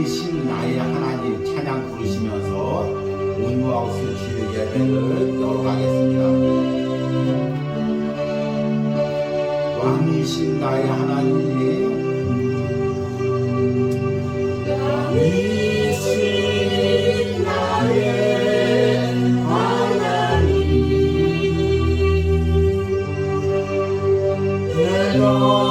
왕이신 나의 하나님 찬양 부르시면서 온누하우스 주일 예배를 열어가겠습니다. 왕이신 나의 하나님, 왕이신 나의 하나님, 내가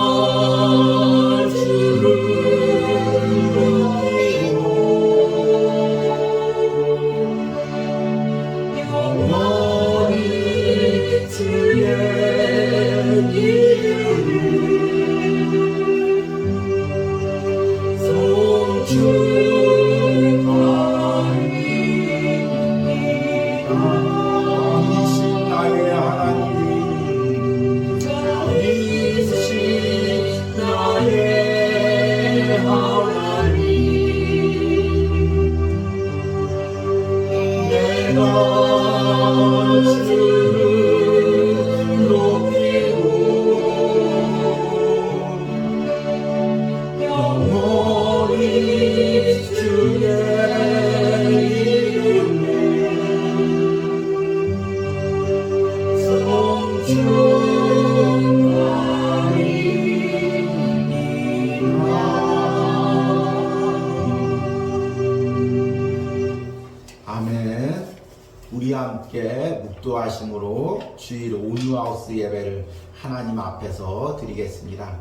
우리 함께 묵도하심으로 주일 온누하우스 예배를 하나님 앞에서 드리겠습니다.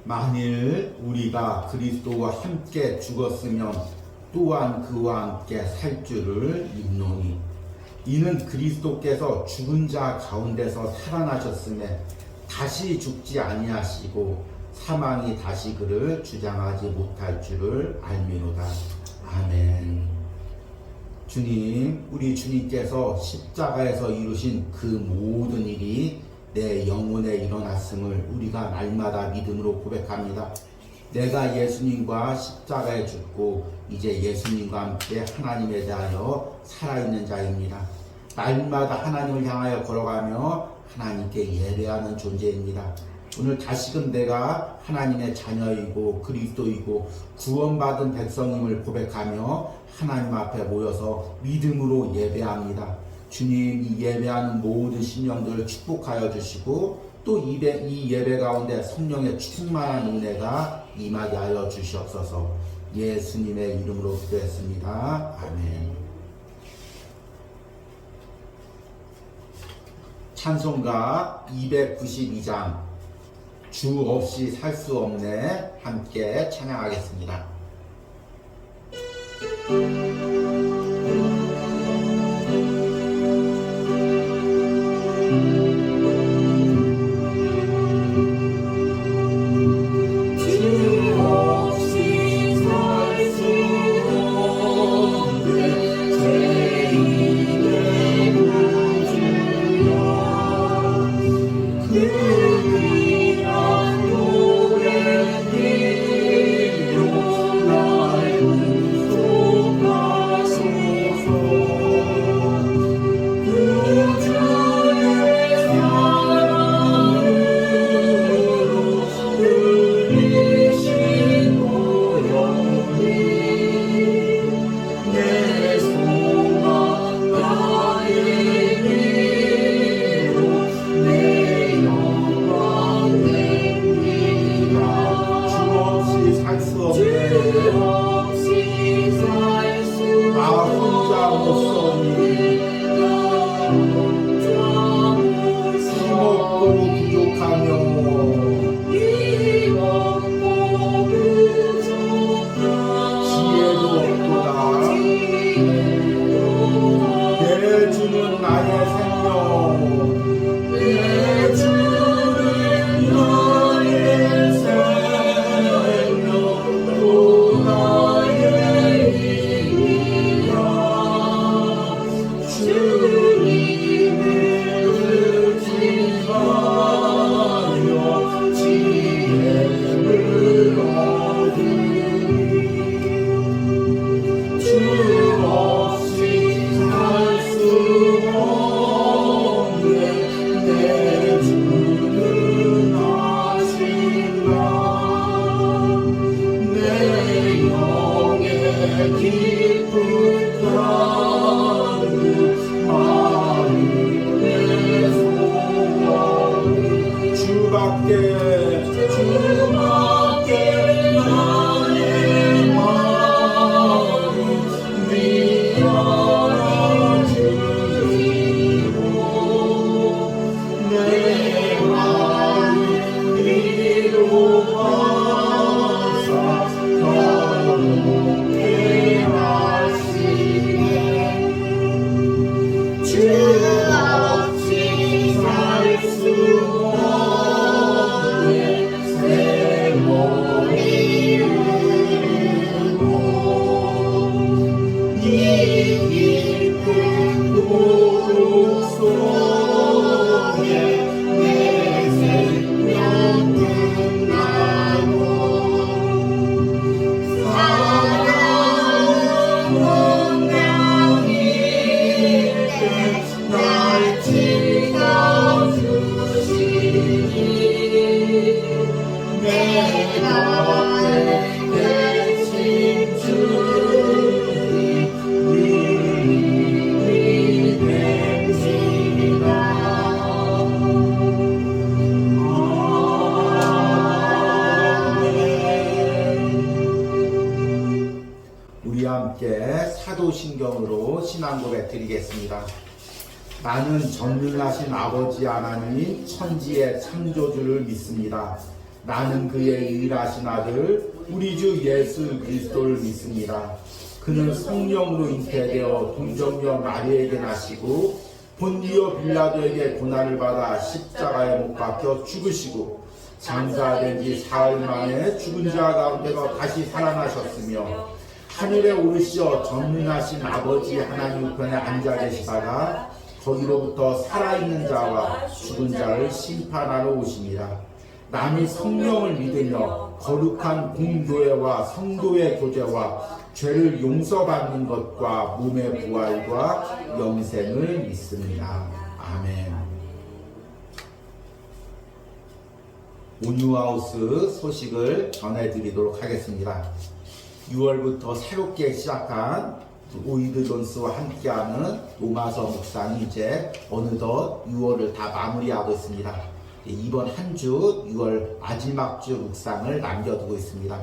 만일 우리가 그리스도와 함께 죽었으면 또한 그와 함께 살 줄을 믿노니 이는 그리스도께서 죽은 자 가운데서 살아나셨음에 다시 죽지 아니하시고 사망이 다시 그를 주장하지 못할 줄을 알미로다. 아멘. 주님, 우리 주님께서 십자가에서 이루신 그 모든 일이 내 영혼에 일어났음을 우리가 날마다 믿음으로 고백합니다. 내가 예수님과 십자가에 죽고 이제 예수님과 함께 하나님에 대하여 살아있는 자입니다. 날마다 하나님을 향하여 걸어가며 하나님께 예배하는 존재입니다. 오늘 다시금 내가 하나님의 자녀이고 그리스도이고 구원받은 백성임을 고백하며 하나님 앞에 모여서 믿음으로 예배합니다. 주님, 이 예배하는 모든 심령들을 축복하여 주시고 또 이 예배 가운데 성령의 충만한 은혜가 임하게 하여 주시옵소서. 예수님의 이름으로 기도했습니다. 아멘. 찬송가 292장 주 없이 살 수 없네 함께 찬양하겠습니다. 그 내 곁에 계신 주님 우리 됨시다. 우리 함께 사도신경으로 신앙고백 드리겠습니다. 나는 전능하신 아버지 하나님 천지의 창조주를 믿습니다. 나는 그의 유일하신 아들 우리 주 예수 그리스도를 믿습니다. 그는 성령으로 잉태되어 동정녀 마리에게 나시고 본디오 빌라도에게 고난을 받아 십자가에 못 박혀 죽으시고 장사된 지 사흘 만에 죽은 자 가운데서 다시 살아나셨으며 하늘에 오르시어 전능하신 아버지 하나님 우편에 앉아 계시다가 거기로부터 살아있는 자와 죽은 자를 심판하러 오십니다. 나는 성령을 믿으며 거룩한 공교회와 성도의 교제와 죄를 용서받는 것과 몸의 부활과 영생을 믿습니다. 아멘. 온유하우스 소식을 전해드리도록 하겠습니다. 6월부터 새롭게 시작한 오이드 존스와 함께하는 로마서 묵상이 이제 어느덧 6월을 다 마무리하고 있습니다. 이번 한 주 6월 마지막 주 묵상을 남겨두고 있습니다.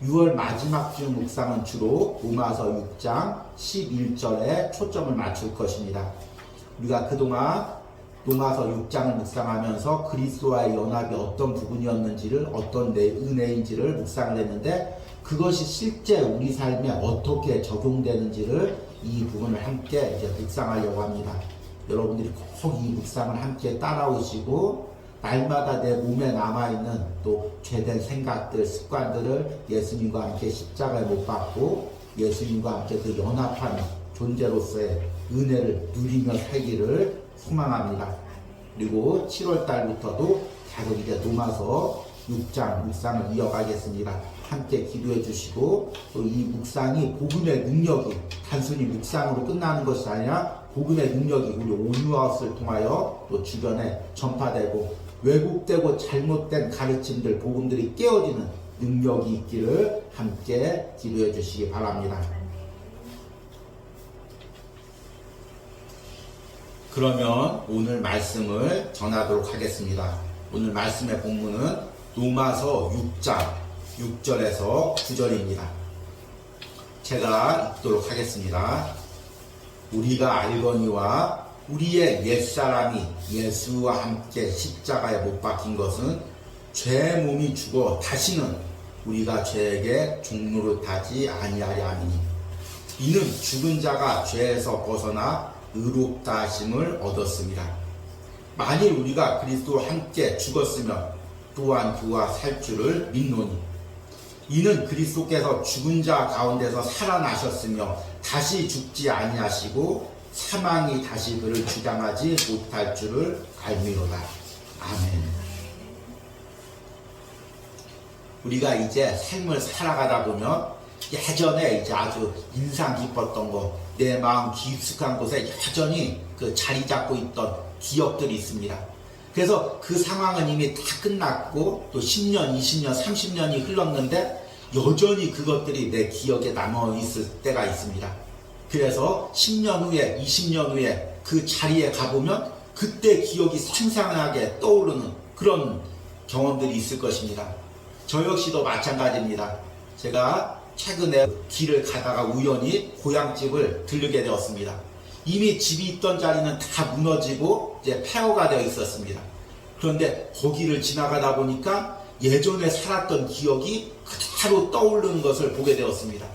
6월 마지막 주 묵상은 주로 로마서 6장 11절에 초점을 맞출 것입니다. 우리가 그동안 로마서 6장을 묵상하면서 그리스도와의 연합이 어떤 부분이었는지를 어떤 은혜인지를 묵상을 했는데 그것이 실제 우리 삶에 어떻게 적용되는지를 이 부분을 함께 이제 묵상하려고 합니다. 여러분들이 꼭 이 묵상을 함께 따라오시고 날마다 내 몸에 남아있는 또 죄된 생각들, 습관들을 예수님과 함께 십자가에 못 박고 예수님과 함께 그 연합한 존재로서의 은혜를 누리며 살기를 소망합니다. 그리고 7월 달부터도 계속 이제 로마서 6장 묵상을 이어가겠습니다. 함께 기도해 주시고 또 이 묵상이 복음의 능력이 단순히 묵상으로 끝나는 것이 아니라 복음의 능력이 우리 온유하우스를 통하여 또 주변에 전파되고 왜곡되고 잘못된 가르침들, 복음들이 깨어지는 능력이 있기를 함께 기도해 주시기 바랍니다. 그러면 오늘 말씀을 전하도록 하겠습니다. 오늘 말씀의 본문은 로마서 6장 6절에서 9절입니다. 제가 읽도록 하겠습니다. 우리가 알거니와 우리의 옛사람이 예수와 함께 십자가에 못 박힌 것은 죄 몸이 죽어 다시는 우리가 죄에게 종노릇하지 아니하려 함이니 이는 죽은 자가 죄에서 벗어나 의롭다 하심을 얻었습니다. 만일 우리가 그리스도와 함께 죽었으면 또한 그와 살 줄을 믿노니 이는 그리스도께서 죽은 자 가운데서 살아나셨으며 다시 죽지 아니하시고 사망이 다시 그를 주장하지 못할 줄을 알미로다. 아멘. 우리가 이제 삶을 살아가다 보면 예전에 이제 아주 인상 깊었던 거, 내 마음 깊숙한 곳에 여전히 그 자리 잡고 있던 기억들이 있습니다. 그래서 그 상황은 이미 다 끝났고 또 10년, 20년, 30년이 흘렀는데 여전히 그것들이 내 기억에 남아있을 때가 있습니다. 그래서 10년 후에, 20년 후에 그 자리에 가보면 그때 기억이 생생하게 떠오르는 그런 경험들이 있을 것입니다. 저 역시도 마찬가지입니다. 제가 최근에 길을 가다가 우연히 고향집을 들르게 되었습니다. 이미 집이 있던 자리는 다 무너지고 이제 폐허가 되어 있었습니다. 그런데 거기를 지나가다 보니까 예전에 살았던 기억이 그대로 떠오르는 것을 보게 되었습니다.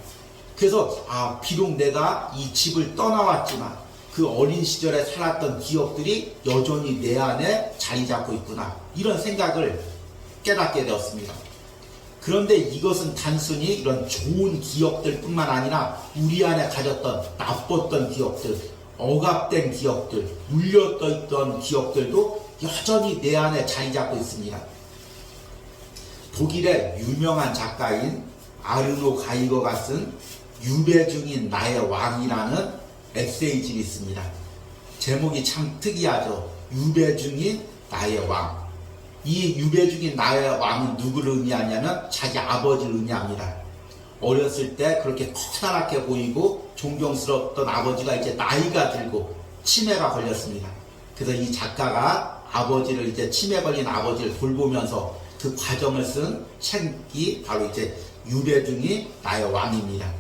그래서 비록 내가 이 집을 떠나왔지만 그 어린 시절에 살았던 기억들이 여전히 내 안에 자리 잡고 있구나, 이런 생각을 깨닫게 되었습니다. 그런데 이것은 단순히 이런 좋은 기억들 뿐만 아니라 우리 안에 가졌던 나빴던 기억들, 억압된 기억들, 물려떠있던 기억들도 여전히 내 안에 자리 잡고 있습니다. 독일의 유명한 작가인 아르노 가이거가 쓴 유배 중인 나의 왕이라는 에세이집이 있습니다. 제목이 참 특이하죠. 유배 중인 나의 왕. 이 유배 중인 나의 왕은 누구를 의미하냐면 자기 아버지를 의미합니다. 어렸을 때 그렇게 커다랗게 보이고 존경스럽던 아버지가 이제 나이가 들고 치매가 걸렸습니다. 그래서 이 작가가 아버지를 이제 치매 걸린 아버지를 돌보면서 그 과정을 쓴 책이 바로 이제 유배 중인 나의 왕입니다.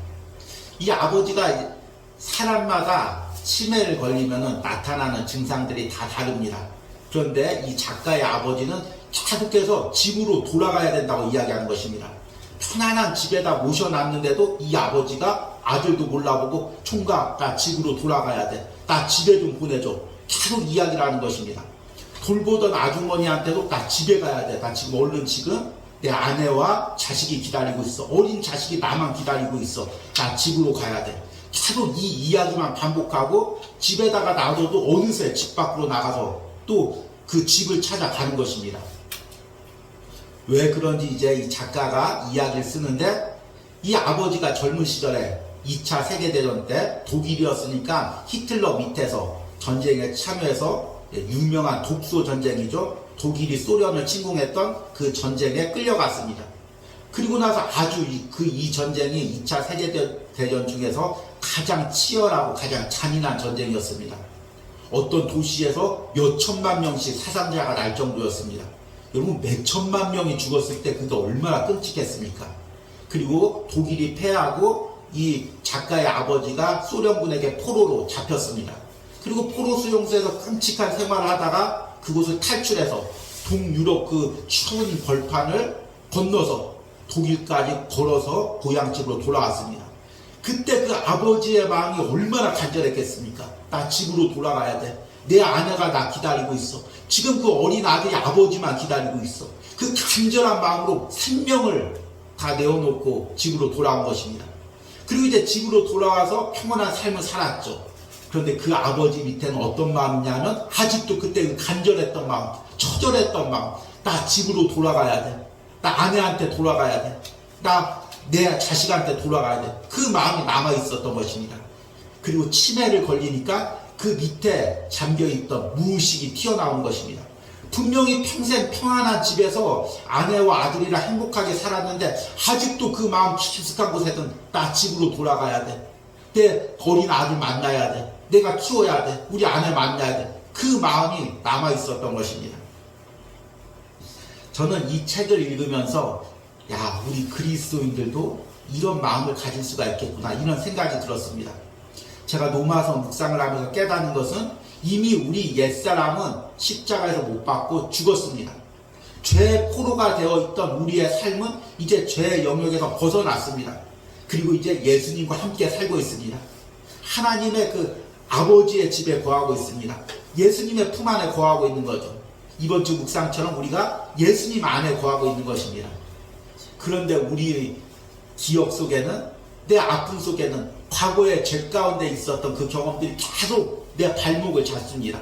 이 아버지가 사람마다 치매를 걸리면 나타나는 증상들이 다 다릅니다. 그런데 이 작가의 아버지는 계속해서 집으로 돌아가야 된다고 이야기하는 것입니다. 편안한 집에다 모셔놨는데도 이 아버지가 아들도 몰라보고 총각 나 집으로 돌아가야 돼. 나 집에 좀 보내줘. 계속 이야기를 하는 것입니다. 돌보던 아주머니한테도 나 집에 가야 돼. 나 지금 얼른 지금 내 아내와 자식이 기다리고 있어. 어린 자식이 나만 기다리고 있어. 나 집으로 가야 돼. 계속 이 이야기만 반복하고 집에다가 놔둬도 어느새 집 밖으로 나가서 또 그 집을 찾아가는 것입니다. 왜 그런지 이제 이 작가가 이야기를 쓰는데 이 아버지가 젊은 시절에 2차 세계대전 때 독일이었으니까 히틀러 밑에서 전쟁에 참여해서 유명한 독소 전쟁이죠. 독일이 소련을 침공했던 그 전쟁에 끌려갔습니다. 그리고 나서 아주 이 전쟁이 2차 세계대전 중에서 가장 치열하고 가장 잔인한 전쟁이었습니다. 어떤 도시에서 몇 천만 명씩 사상자가 날 정도였습니다. 여러분 몇 천만 명이 죽었을 때 그게 얼마나 끔찍했습니까? 그리고 독일이 패하고 이 작가의 아버지가 소련군에게 포로로 잡혔습니다. 그리고 포로 수용소에서 끔찍한 생활을 하다가 그곳을 탈출해서 동유럽 그 추운 벌판을 건너서 독일까지 걸어서 고향집으로 돌아왔습니다. 그때 그 아버지의 마음이 얼마나 간절했겠습니까? 나 집으로 돌아가야 돼. 내 아내가 나 기다리고 있어. 지금 그 어린 아들이 아버지만 기다리고 있어. 그 간절한 마음으로 생명을 다 내어놓고 집으로 돌아온 것입니다. 그리고 이제 집으로 돌아와서 평온한 삶을 살았죠. 그런데 그 아버지 밑에는 어떤 마음이냐면 아직도 그때 그 간절했던 마음, 처절했던 마음. 나 집으로 돌아가야 돼. 나 아내한테 돌아가야 돼. 나 내 자식한테 돌아가야 돼. 그 마음이 남아 있었던 것입니다. 그리고 치매를 걸리니까 그 밑에 잠겨있던 무의식이 튀어나온 것입니다. 분명히 평생 평안한 집에서 아내와 아들이랑 행복하게 살았는데 아직도 그 마음 깊숙한 곳에는 나 집으로 돌아가야 돼. 내 어린 아들 만나야 돼. 내가 키워야 돼. 우리 아내 만나야 돼. 그 마음이 남아 있었던 것입니다. 저는 이 책을 읽으면서 야, 우리 그리스도인들도 이런 마음을 가질 수가 있겠구나 이런 생각이 들었습니다. 제가 로마서 묵상을 하면서 깨닫는 것은 이미 우리 옛사람은 십자가에서 못 박고 죽었습니다. 죄의 포로가 되어 있던 우리의 삶은 이제 죄의 영역에서 벗어났습니다. 그리고 이제 예수님과 함께 살고 있습니다. 하나님의 그 아버지의 집에 거하고 있습니다. 예수님의 품 안에 거하고 있는 거죠. 이번 주 묵상처럼 우리가 예수님 안에 거하고 있는 것입니다. 그런데 우리 기억 속에는, 내 아픔 속에는 과거의 죄 가운데 있었던 그 경험들이 계속 내 발목을 잡습니다.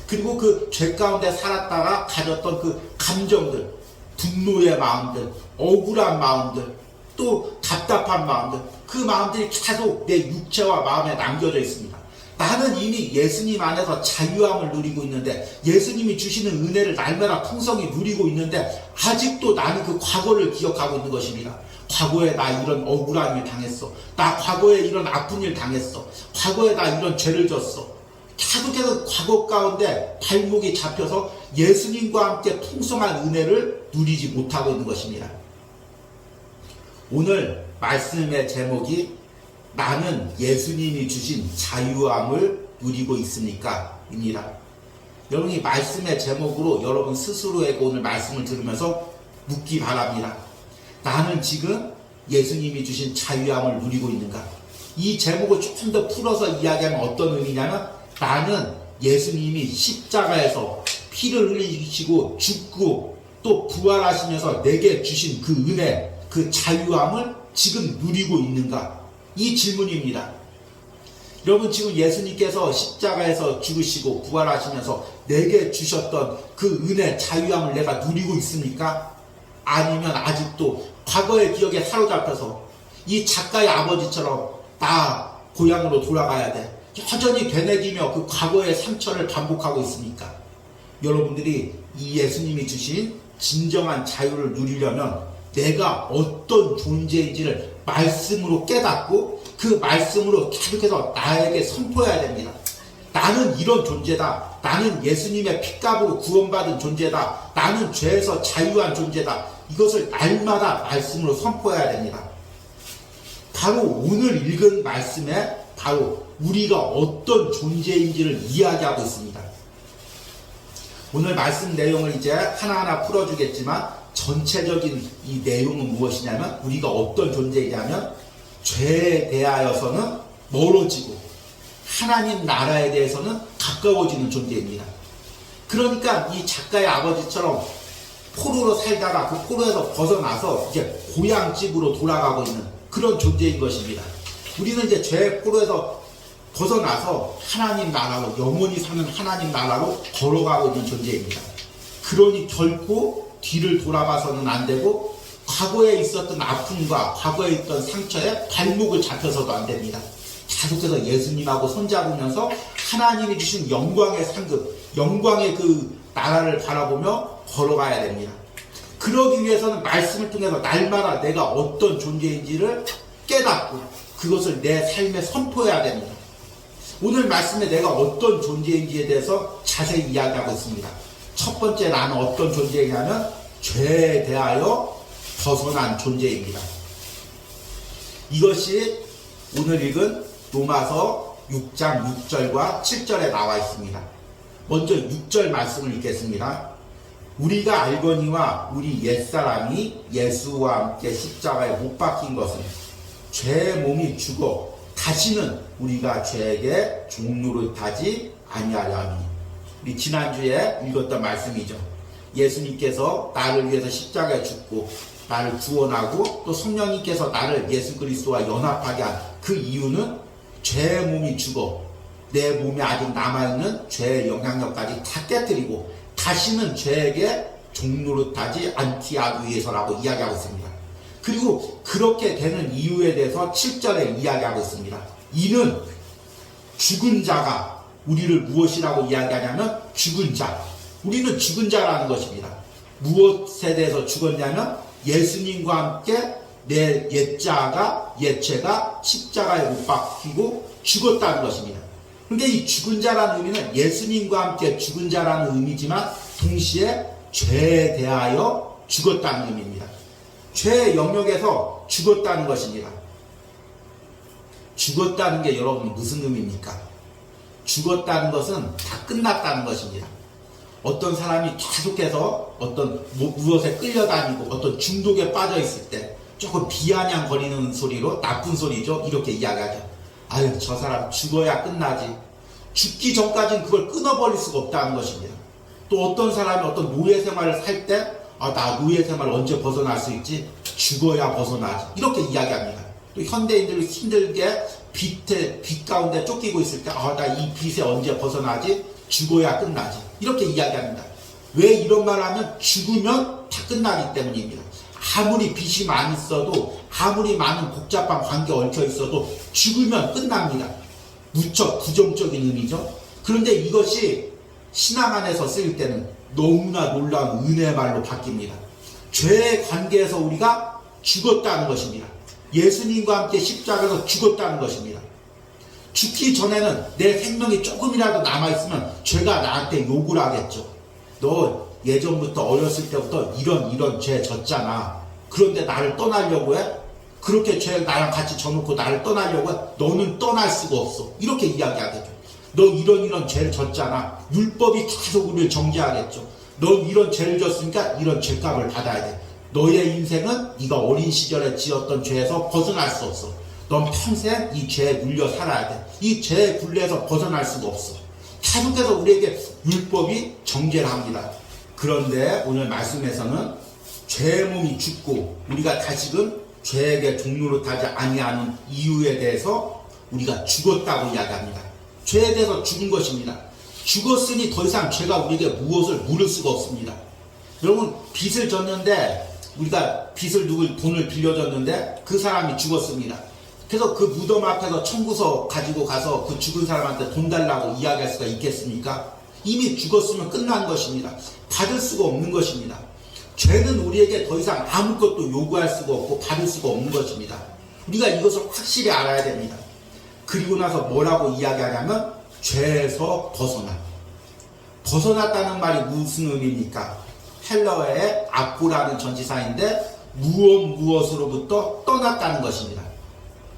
그리고 그 죄 가운데 살았다가 가졌던 그 감정들, 분노의 마음들, 억울한 마음들, 또 답답한 마음들, 그 마음들이 계속 내 육체와 마음에 남겨져 있습니다. 나는 이미 예수님 안에서 자유함을 누리고 있는데, 예수님이 주시는 은혜를 날마다 풍성히 누리고 있는데 아직도 나는 그 과거를 기억하고 있는 것입니다. 과거에 나 이런 억울한 일 당했어. 나 과거에 이런 아픈 일 당했어. 과거에 나 이런 죄를 졌어. 계속해서 과거 가운데 발목이 잡혀서 예수님과 함께 풍성한 은혜를 누리지 못하고 있는 것입니다. 오늘 말씀의 제목이 나는 예수님이 주신 자유함을 누리고 있습니까? 입니다. 여러분 이 말씀의 제목으로 여러분 스스로에게 오늘 말씀을 들으면서 묻기 바랍니다. 나는 지금 예수님이 주신 자유함을 누리고 있는가? 이 제목을 조금 더 풀어서 이야기하면 어떤 의미냐면 나는 예수님이 십자가에서 피를 흘리시고 죽고 또 부활하시면서 내게 주신 그 은혜, 그 자유함을 지금 누리고 있는가? 이 질문입니다. 여러분 지금 예수님께서 십자가에서 죽으시고 부활하시면서 내게 주셨던 그 은혜, 자유함을 내가 누리고 있습니까? 아니면 아직도 과거의 기억에 사로잡혀서 이 작가의 아버지처럼 나 고향으로 돌아가야 돼. 여전히 되뇌기며 그 과거의 상처를 반복하고 있습니까? 여러분들이 이 예수님이 주신 진정한 자유를 누리려면 내가 어떤 존재인지를 말씀으로 깨닫고 그 말씀으로 계속해서 나에게 선포해야 됩니다. 나는 이런 존재다. 나는 예수님의 핏값으로 구원받은 존재다. 나는 죄에서 자유한 존재다. 이것을 날마다 말씀으로 선포해야 됩니다. 바로 오늘 읽은 말씀에 바로 우리가 어떤 존재인지를 이야기하고 있습니다. 오늘 말씀 내용을 이제 하나하나 풀어주겠지만 전체적인 이 내용은 무엇이냐면 우리가 어떤 존재이냐면 죄에 대하여서는 멀어지고 하나님 나라에 대해서는 가까워지는 존재입니다. 그러니까 이 작가의 아버지처럼 포로로 살다가 그 포로에서 벗어나서 이제 고향집으로 돌아가고 있는 그런 존재인 것입니다. 우리는 이제 죄의 포로에서 벗어나서 하나님 나라로 영원히 사는 하나님 나라로 걸어가고 있는 존재입니다. 그러니 결코 뒤를 돌아봐서는 안 되고 과거에 있었던 아픔과 과거에 있던 상처에 발목을 잡혀서도 안 됩니다. 계속해서 예수님하고 손잡으면서 하나님이 주신 영광의 상급, 영광의 그 나라를 바라보며 걸어가야 됩니다. 그러기 위해서는 말씀을 통해서 날마다 내가 어떤 존재인지를 깨닫고 그것을 내 삶에 선포해야 됩니다. 오늘 말씀에 내가 어떤 존재인지에 대해서 자세히 이야기하고 있습니다. 첫 번째 나는 어떤 존재이냐면 죄에 대하여 벗어난 존재입니다. 이것이 오늘 읽은 로마서 6장 6절과 7절에 나와 있습니다. 먼저 6절 말씀을 읽겠습니다. 우리가 알거니와 우리 옛사람이 예수와 함께 십자가에 못 박힌 것은 죄의 몸이 죽어 다시는 우리가 죄에게 종노릇하지 아니하려 함이니. 우리 지난주에 읽었던 말씀이죠. 예수님께서 나를 위해서 십자가에 죽고 나를 구원하고 또 성령님께서 나를 예수 그리스도와 연합하게 한 그 이유는 죄의 몸이 죽어 내 몸에 아직 남아있는 죄의 영향력까지 다 깨뜨리고 다시는 죄에게 종노릇하지 않게 하기 위해서라고 이야기하고 있습니다. 그리고 그렇게 되는 이유에 대해서 7절에 이야기하고 있습니다. 이는 죽은 자가 우리를 무엇이라고 이야기하냐면 죽은 자. 우리는 죽은 자라는 것입니다. 무엇에 대해서 죽었냐면 예수님과 함께 내 옛죄가 십자가에 못 박히고 죽었다는 것입니다. 그런데 이 죽은 자라는 의미는 예수님과 함께 죽은 자라는 의미지만 동시에 죄에 대하여 죽었다는 의미입니다. 죄의 영역에서 죽었다는 것입니다. 죽었다는 게 여러분 무슨 의미입니까? 죽었다는 것은 다 끝났다는 것입니다. 어떤 사람이 계속해서 어떤 무엇에 끌려다니고 어떤 중독에 빠져 있을 때 조금 비아냥거리는 소리로 나쁜 소리죠. 이렇게 이야기하죠. 아유, 저 사람 죽어야 끝나지. 죽기 전까지는 그걸 끊어버릴 수가 없다는 것입니다. 또 어떤 사람이 어떤 노예 생활을 살 때 나 노예 생활 언제 벗어날 수 있지? 죽어야 벗어나지. 이렇게 이야기합니다. 또 현대인들이 힘들게 빛 가운데 쫓기고 있을 때 나 이 빛에 언제 벗어나지? 죽어야 끝나지. 이렇게 이야기합니다. 왜 이런 말을 하면 죽으면 다 끝나기 때문입니다. 아무리 빛이 많이 있어도 아무리 많은 복잡한 관계에 얽혀 있어도 죽으면 끝납니다. 무척 부정적인 의미죠. 그런데 이것이 신앙 안에서 쓰일 때는 너무나 놀라운 은혜의 말로 바뀝니다. 죄의 관계에서 우리가 죽었다는 것입니다. 예수님과 함께 십자가에서 죽었다는 것입니다. 죽기 전에는 내 생명이 조금이라도 남아있으면 죄가 나한테 욕을 하겠죠. 너 예전부터 어렸을 때부터 이런 죄 졌잖아. 그런데 나를 떠나려고 해? 그렇게 죄 나랑 같이 져놓고 나를 떠나려고 해? 너는 떠날 수가 없어. 이렇게 이야기하겠죠. 너 이런 죄를 졌잖아. 율법이 계속 우리를 정죄하겠죠. 넌 이런 죄를 졌으니까 이런 죄값을 받아야 돼. 너의 인생은 네가 어린 시절에 지었던 죄에서 벗어날 수 없어. 넌 평생 이 죄에 눌려 살아야 돼. 이 죄의 굴레에서 벗어날 수가 없어. 계속해서 우리에게 율법이 정죄를 합니다. 그런데 오늘 말씀에서는 죄의 몸이 죽고 우리가 다시금 죄에게 종노릇하지 아니하는 이유에 대해서 우리가 죽었다고 이야기합니다. 죄에 대해서 죽은 것입니다. 죽었으니 더 이상 죄가 우리에게 무엇을 물을 수가 없습니다. 여러분, 빚을 졌는데 우리가 돈을 빌려줬는데 그 사람이 죽었습니다. 그래서 그 무덤 앞에서 청구서 가지고 가서 그 죽은 사람한테 돈 달라고 이야기할 수가 있겠습니까? 이미 죽었으면 끝난 것입니다. 받을 수가 없는 것입니다. 죄는 우리에게 더 이상 아무것도 요구할 수가 없고 받을 수가 없는 것입니다. 우리가 이것을 확실히 알아야 됩니다. 그리고 나서 뭐라고 이야기하냐면 죄에서 벗어났다는 말이 무슨 의미입니까? 헬러어의 아쿠라는 전치사인데 무엇으로부터 떠났다는 것입니다.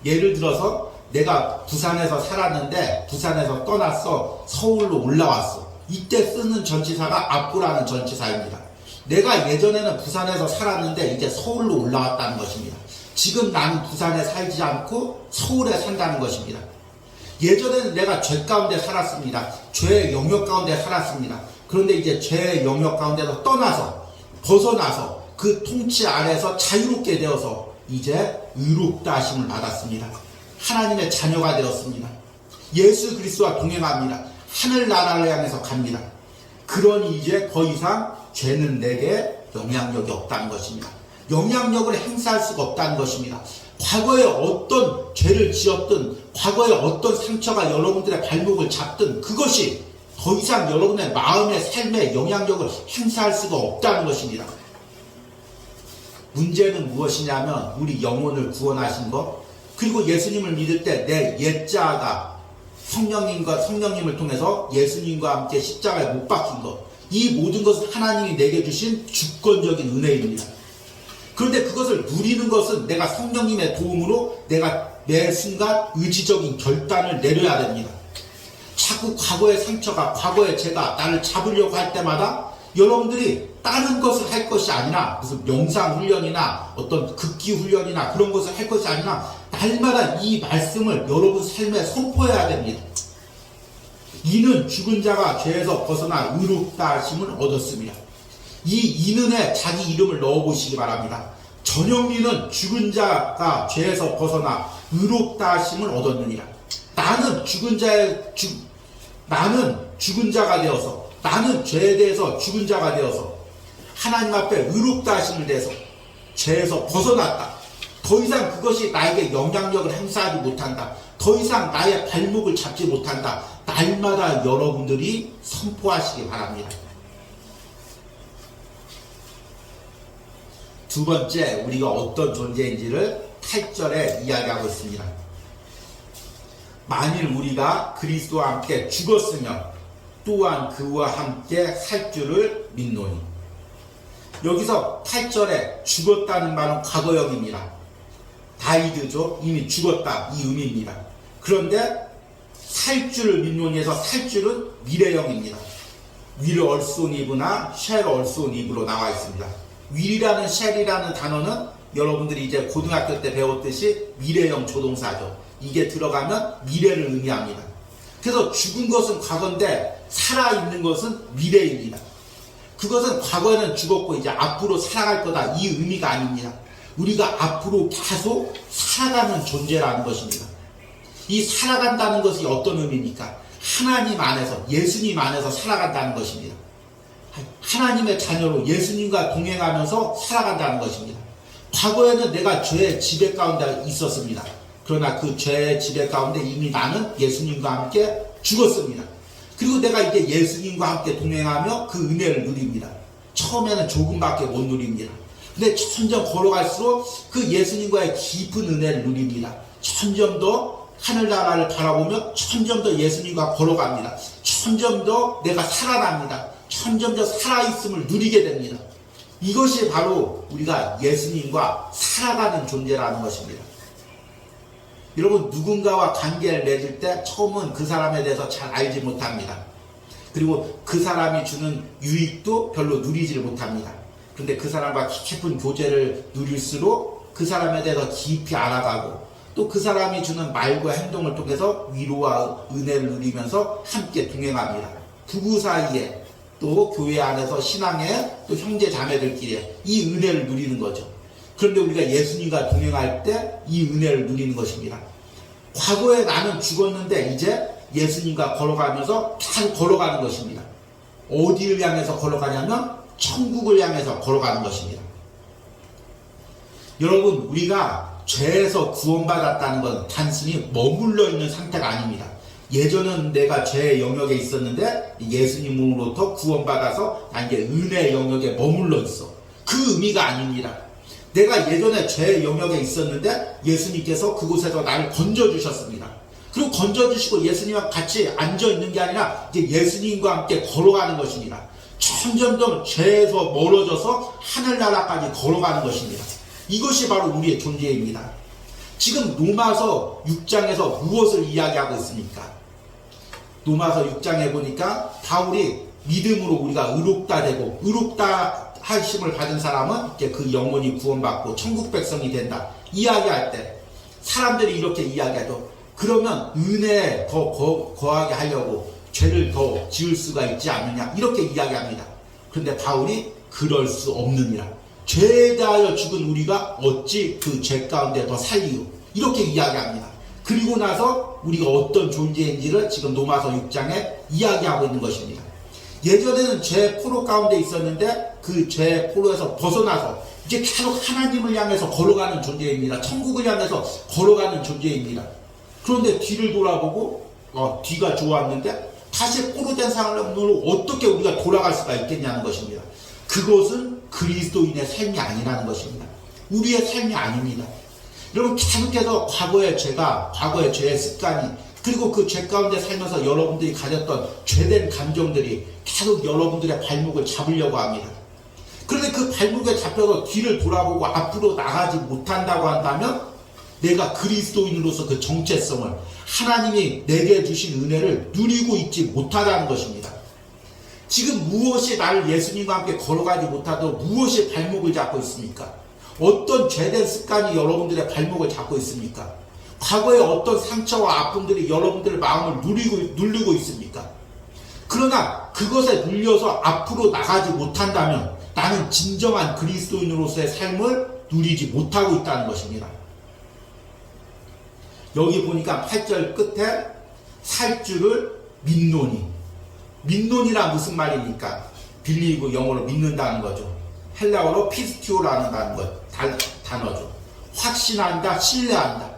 예를 들어서 내가 부산에서 살았는데 부산에서 떠났어. 서울로 올라왔어. 이때 쓰는 전치사가 아쿠라는 전치사입니다. 내가 예전에는 부산에서 살았는데 이제 서울로 올라왔다는 것입니다. 지금 나는 부산에 살지 않고 서울에 산다는 것입니다. 예전에는 내가 죄 가운데 살았습니다. 죄의 영역 가운데 살았습니다. 그런데 이제 죄의 영역 가운데서 떠나서 벗어나서 그 통치 아래에서 자유롭게 되어서 이제 의롭다 하심을 받았습니다. 하나님의 자녀가 되었습니다. 예수 그리스도와 동행합니다. 하늘나라를 향해서 갑니다. 그러니 이제 더 이상 죄는 내게 영향력이 없다는 것입니다. 영향력을 행사할 수가 없다는 것입니다. 과거에 어떤 죄를 지었든 과거에 어떤 상처가 여러분들의 발목을 잡든 그것이 더 이상 여러분의 마음의 삶에 영향력을 행사할 수가 없다는 것입니다. 문제는 무엇이냐면 우리 영혼을 구원하신 것, 그리고 예수님을 믿을 때 내 옛자가 성령님을 통해서 예수님과 함께 십자가에 못 박힌 것, 이 모든 것은 하나님이 내게 주신 주권적인 은혜입니다. 그런데 그것을 누리는 것은 내가 성령님의 도움으로 내가 매 순간 의지적인 결단을 내려야 됩니다. 자꾸 과거의 상처가, 과거의 죄가 나를 잡으려고 할 때마다 여러분들이 다른 것을 할 것이 아니라 무슨 명상 훈련이나 어떤 극기 훈련이나 그런 것을 할 것이 아니라 날마다 이 말씀을 여러분 삶에 선포해야 됩니다. 이는 죽은 자가 죄에서 벗어나 의롭다 하심을 얻었습니다. 이 이는에 자기 이름을 넣어보시기 바랍니다. 전영리는 죽은 자가 죄에서 벗어나 의롭다 하심을 얻었느니라. 나는 죽은 자가 되어서, 나는 죄에 대해서 죽은 자가 되어서 하나님 앞에 의롭다 하심을 대해서 죄에서 벗어났다. 더 이상 그것이 나에게 영향력을 행사하지 못한다. 더 이상 나의 발목을 잡지 못한다. 날마다 여러분들이 선포하시기 바랍니다. 두 번째, 우리가 어떤 존재인지를 8절에 이야기하고 있습니다. 만일 우리가 그리스도와 함께 죽었으면 또한 그와 함께 살 줄을 믿노니. 여기서 8절에 죽었다는 말은 과거형입니다. 다이드죠. 이미 죽었다, 이 의미입니다. 그런데 살 줄을 믿노니에서 살 줄은 미래형입니다. will also live나 shall also live로 나와 있습니다. will이라는 shall이라는 단어는 여러분들이 이제 고등학교 때 배웠듯이 미래형 조동사죠. 이게 들어가면 미래를 의미합니다. 그래서 죽은 것은 과거인데 살아있는 것은 미래입니다. 그것은 과거에는 죽었고 이제 앞으로 살아갈 거다, 이 의미가 아닙니다. 우리가 앞으로 계속 살아가는 존재라는 것입니다. 이 살아간다는 것이 어떤 의미입니까? 하나님 안에서, 예수님 안에서 살아간다는 것입니다. 하나님의 자녀로 예수님과 동행하면서 살아간다는 것입니다. 과거에는 내가 죄의 지배 가운데 있었습니다. 그러나 그 죄의 지배 가운데 이미 나는 예수님과 함께 죽었습니다. 그리고 내가 이제 예수님과 함께 동행하며 그 은혜를 누립니다. 처음에는 조금밖에 못 누립니다. 근데 점점 걸어갈수록 그 예수님과의 깊은 은혜를 누립니다. 점점 더 하늘나라를 바라보며 점점 더 예수님과 걸어갑니다. 점점 더 내가 살아납니다. 점점 더 살아있음을 누리게 됩니다. 이것이 바로 우리가 예수님과 살아가는 존재라는 것입니다. 여러분, 누군가와 관계를 맺을 때 처음은 그 사람에 대해서 잘 알지 못합니다. 그리고 그 사람이 주는 유익도 별로 누리지를 못합니다. 그런데 그 사람과 깊은 교제를 누릴수록 그 사람에 대해서 깊이 알아가고 또 그 사람이 주는 말과 행동을 통해서 위로와 은혜를 누리면서 함께 동행합니다. 부부 사이에 또 교회 안에서 신앙의 또 형제 자매들끼리 이 은혜를 누리는 거죠. 그런데 우리가 예수님과 동행할 때 이 은혜를 누리는 것입니다. 과거에 나는 죽었는데 이제 예수님과 걸어가면서 잘 걸어가는 것입니다. 어디를 향해서 걸어가냐면 천국을 향해서 걸어가는 것입니다. 여러분, 우리가 죄에서 구원받았다는 건 단순히 머물러 있는 상태가 아닙니다. 예전은 내가 죄의 영역에 있었는데 예수님으로부터 구원받아서 난 이제 은혜의 영역에 머물러 있어. 그 의미가 아닙니다. 내가 예전에 죄의 영역에 있었는데 예수님께서 그곳에서 나를 건져주셨습니다. 그리고 건져주시고 예수님과 같이 앉아있는 게 아니라 이제 예수님과 함께 걸어가는 것입니다. 점점점 죄에서 멀어져서 하늘나라까지 걸어가는 것입니다. 이것이 바로 우리의 존재입니다. 지금 로마서 6장에서 무엇을 이야기하고 있습니까? 로마서 6장에 보니까 바울이 믿음으로 우리가 의롭다 되고 의롭다 하심을 받은 사람은 이제 그 영혼이 구원받고 천국 백성이 된다 이야기할 때 사람들이 이렇게 이야기하죠. 그러면 은혜에 더 거하게 하려고 죄를 더 지을 수가 있지 않느냐 이렇게 이야기합니다. 그런데 바울이 그럴 수 없느니라. 죄에 대하여 죽은 우리가 어찌 그 죄 가운데 더 살리요 이렇게 이야기합니다. 그리고 나서 우리가 어떤 존재인지를 지금 로마서 6장에 이야기하고 있는 것입니다. 예전에는 죄 포로 가운데 있었는데 그 죄 포로에서 벗어나서 이제 계속 하나님을 향해서 걸어가는 존재입니다. 천국을 향해서 걸어가는 존재입니다. 그런데 뒤를 돌아보고 뒤가 좋았는데 다시 포로 된 사람으로 어떻게 우리가 돌아갈 수가 있겠냐는 것입니다. 그것은 그리스도인의 삶이 아니라는 것입니다. 우리의 삶이 아닙니다. 여러분 계속해서 과거의 죄가 과거의 죄의 습관이 그리고 그 죄 가운데 살면서 여러분들이 가졌던 죄된 감정들이 계속 여러분들의 발목을 잡으려고 합니다. 그런데 그 발목에 잡혀서 뒤를 돌아보고 앞으로 나가지 못한다고 한다면 내가 그리스도인으로서 그 정체성을 하나님이 내게 주신 은혜를 누리고 있지 못하다는 것입니다. 지금 무엇이 나를 예수님과 함께 걸어가지 못하도록 무엇이 발목을 잡고 있습니까? 어떤 죄된 습관이 여러분들의 발목을 잡고 있습니까? 과거의 어떤 상처와 아픔들이 여러분들의 마음을 누르고 있습니까? 그러나 그것에 눌려서 앞으로 나가지 못한다면 나는 진정한 그리스도인으로서의 삶을 누리지 못하고 있다는 것입니다. 여기 보니까 8절 끝에 살 줄을 믿노니. 믿노니라 무슨 말입니까? 빌리고 영어로 믿는다는 거죠. 헬라어로 피스티오라는 단어죠. 확신한다, 신뢰한다.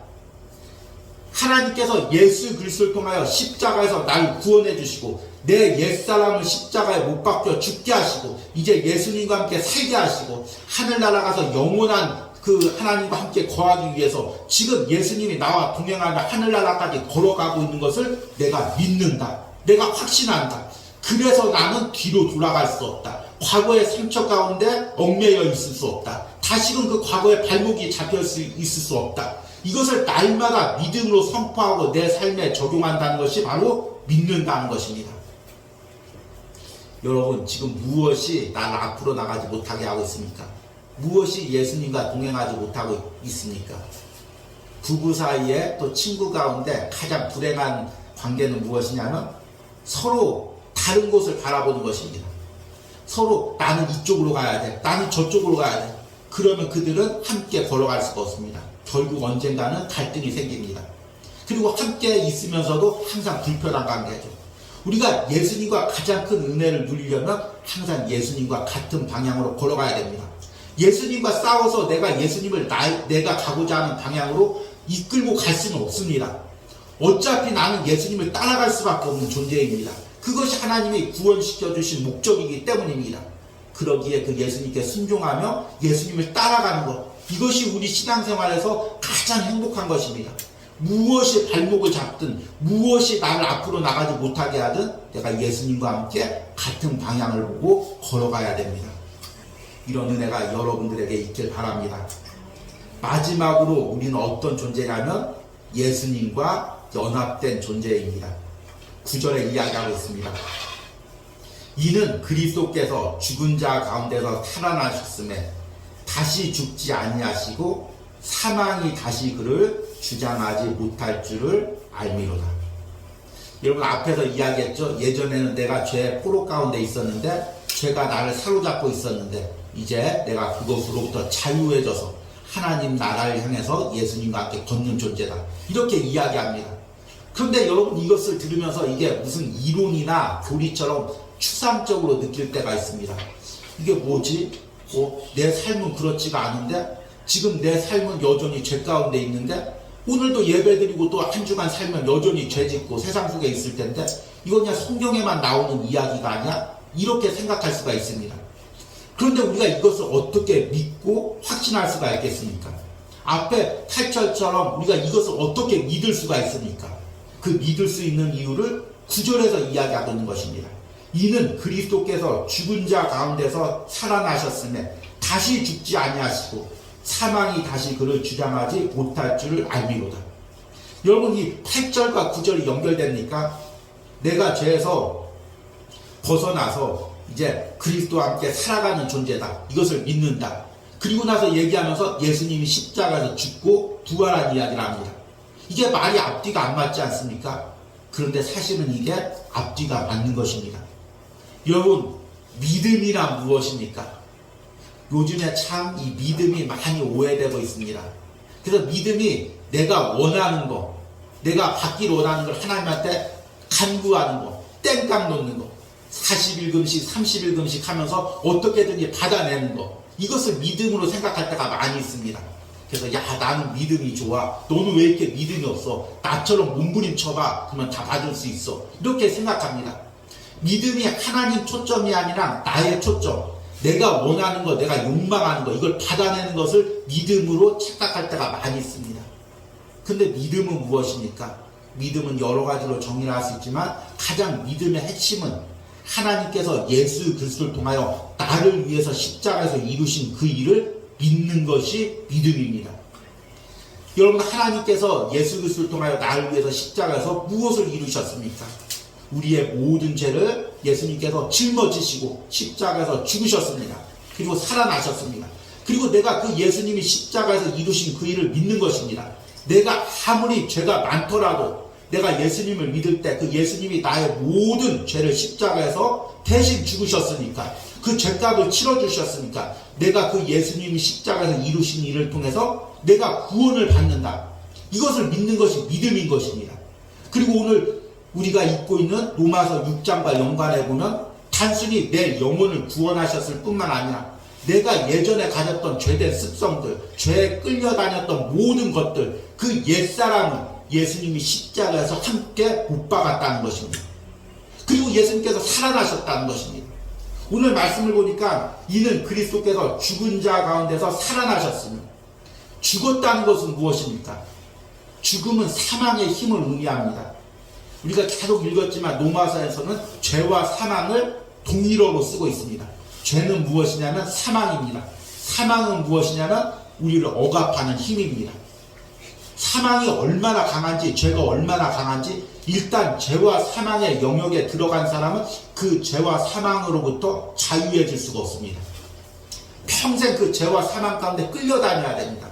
하나님께서 예수 그리스도를 통하여 십자가에서 나를 구원해 주시고 내 옛사람을 십자가에 못 박혀 죽게 하시고 이제 예수님과 함께 살게 하시고 하늘나라 가서 영원한 그 하나님과 함께 거하기 위해서 지금 예수님이 나와 동행하며 하늘나라까지 걸어가고 있는 것을 내가 믿는다. 내가 확신한다. 그래서 나는 뒤로 돌아갈 수 없다. 과거의 상처 가운데 얽매여 있을 수 없다. 다시금 그 과거의 발목이 잡혀 있을 수 없다. 이것을 날마다 믿음으로 선포하고 내 삶에 적용한다는 것이 바로 믿는다는 것입니다. 여러분 지금 무엇이 나를 앞으로 나가지 못하게 하고 있습니까? 무엇이 예수님과 동행하지 못하고 있습니까? 부부 사이에 또 친구 가운데 가장 불행한 관계는 무엇이냐면 서로 다른 곳을 바라보는 것입니다. 서로 나는 이쪽으로 가야 돼. 나는 저쪽으로 가야 돼. 그러면 그들은 함께 걸어갈 수가 없습니다. 결국 언젠가는 갈등이 생깁니다. 그리고 함께 있으면서도 항상 불편한 관계죠. 우리가 예수님과 가장 큰 은혜를 누리려면 항상 예수님과 같은 방향으로 걸어가야 됩니다. 예수님과 싸워서 내가 예수님을 내가 가고자 하는 방향으로 이끌고 갈 수는 없습니다. 어차피 나는 예수님을 따라갈 수밖에 없는 존재입니다. 그것이 하나님이 구원시켜 주신 목적이기 때문입니다. 그러기에 그 예수님께 순종하며 예수님을 따라가는 것, 이것이 우리 신앙생활에서 가장 행복한 것입니다. 무엇이 발목을 잡든 무엇이 나를 앞으로 나가지 못하게 하든 내가 예수님과 함께 같은 방향을 보고 걸어가야 됩니다. 이런 은혜가 여러분들에게 있길 바랍니다. 마지막으로 우리는 어떤 존재냐면 예수님과 연합된 존재입니다. 9절에 이야기하고 있습니다. 이는 그리스도께서 죽은 자 가운데서 살아나셨음에 다시 죽지 아니하시고 사망이 다시 그를 주장하지 못할 줄을 알미로다. 여러분 앞에서 이야기했죠. 예전에는 내가 죄 포로 가운데 있었는데 죄가 나를 사로잡고 있었는데 이제 내가 그것으로부터 자유해져서 하나님 나라를 향해서 예수님과 함께 걷는 존재다. 이렇게 이야기합니다. 그런데 여러분 이것을 들으면서 이게 무슨 이론이나 교리처럼 추상적으로 느낄 때가 있습니다. 이게 뭐지? 내 삶은 그렇지가 않은데 지금 내 삶은 여전히 죄 가운데 있는데 오늘도 예배드리고 또 한 주간 살면 여전히 죄짓고 세상 속에 있을 텐데 이건 그냥 성경에만 나오는 이야기가 아니야? 이렇게 생각할 수가 있습니다. 그런데 우리가 이것을 어떻게 믿고 확신할 수가 있겠습니까? 앞에 8절처럼 우리가 이것을 어떻게 믿을 수가 있습니까? 그 믿을 수 있는 이유를 9절에서 이야기하고 있는 것입니다. 이는 그리스도께서 죽은 자 가운데서 살아나셨음에 다시 죽지 아니하시고 사망이 다시 그를 주장하지 못할 줄을 알미로다. 여러분, 이 8절과 9절이 연결되니까 내가 죄에서 벗어나서 이제 그리스도와 함께 살아가는 존재다, 이것을 믿는다. 그리고 나서 얘기하면서 예수님이 십자가에서 죽고 부활한 이야기를 합니다. 이게 말이 앞뒤가 안 맞지 않습니까? 그런데 사실은 이게 앞뒤가 맞는 것입니다. 여러분, 믿음이란 무엇입니까? 요즘에 참 이 믿음이 많이 오해되고 있습니다. 그래서 믿음이 내가 원하는 거, 내가 받기를 원하는 걸 하나님한테 간구하는 거, 땡깡 놓는 거, 41금씩 30일금씩 하면서 어떻게든지 받아내는 거, 이것을 믿음으로 생각할 때가 많이 있습니다. 그래서 야, 나는 믿음이 좋아, 너는 왜 이렇게 믿음이 없어, 나처럼 몸부림쳐봐, 그러면 다 받을 수 있어, 이렇게 생각합니다. 믿음이 하나님 초점이 아니라 나의 초점, 내가 원하는 거, 내가 욕망하는 거, 이걸 받아내는 것을 믿음으로 착각할 때가 많이 있습니다. 근데 믿음은 무엇입니까? 믿음은 여러 가지로 정의를 할 수 있지만 가장 믿음의 핵심은 하나님께서 예수 그리스도를 통하여 나를 위해서 십자가에서 이루신 그 일을 믿는 것이 믿음입니다. 여러분, 하나님께서 예수 그리스도를 통하여 나를 위해서 십자가에서 무엇을 이루셨습니까? 우리의 모든 죄를 예수님께서 짊어지시고 십자가에서 죽으셨습니다. 그리고 살아나셨습니다. 그리고 내가 그 예수님이 십자가에서 이루신 그 일을 믿는 것입니다. 내가 아무리 죄가 많더라도 내가 예수님을 믿을 때 그 예수님이 나의 모든 죄를 십자가에서 대신 죽으셨으니까, 그 죄값을 치러주셨으니까 내가 그 예수님이 십자가에서 이루신 일을 통해서 내가 구원을 받는다, 이것을 믿는 것이 믿음인 것입니다. 그리고 오늘 우리가 읽고 있는 로마서 6장과 연관해 보면 단순히 내 영혼을 구원하셨을 뿐만 아니라 내가 예전에 가졌던 죄된 습성들, 죄에 끌려다녔던 모든 것들, 그 옛사람은 예수님이 십자가에서 함께 못 박았다는 것입니다. 그리고 예수님께서 살아나셨다는 것입니다. 오늘 말씀을 보니까 이는 그리스도께서 죽은 자 가운데서 살아나셨으며, 죽었다는 것은 무엇입니까? 죽음은 사망의 힘을 의미합니다. 우리가 계속 읽었지만 로마서에서는 죄와 사망을 동일어로 쓰고 있습니다. 죄는 무엇이냐면 사망입니다. 사망은 무엇이냐면 우리를 억압하는 힘입니다. 사망이 얼마나 강한지, 죄가 얼마나 강한지, 일단 죄와 사망의 영역에 들어간 사람은 그 죄와 사망으로부터 자유해질 수가 없습니다. 평생 그 죄와 사망 가운데 끌려다녀야 됩니다.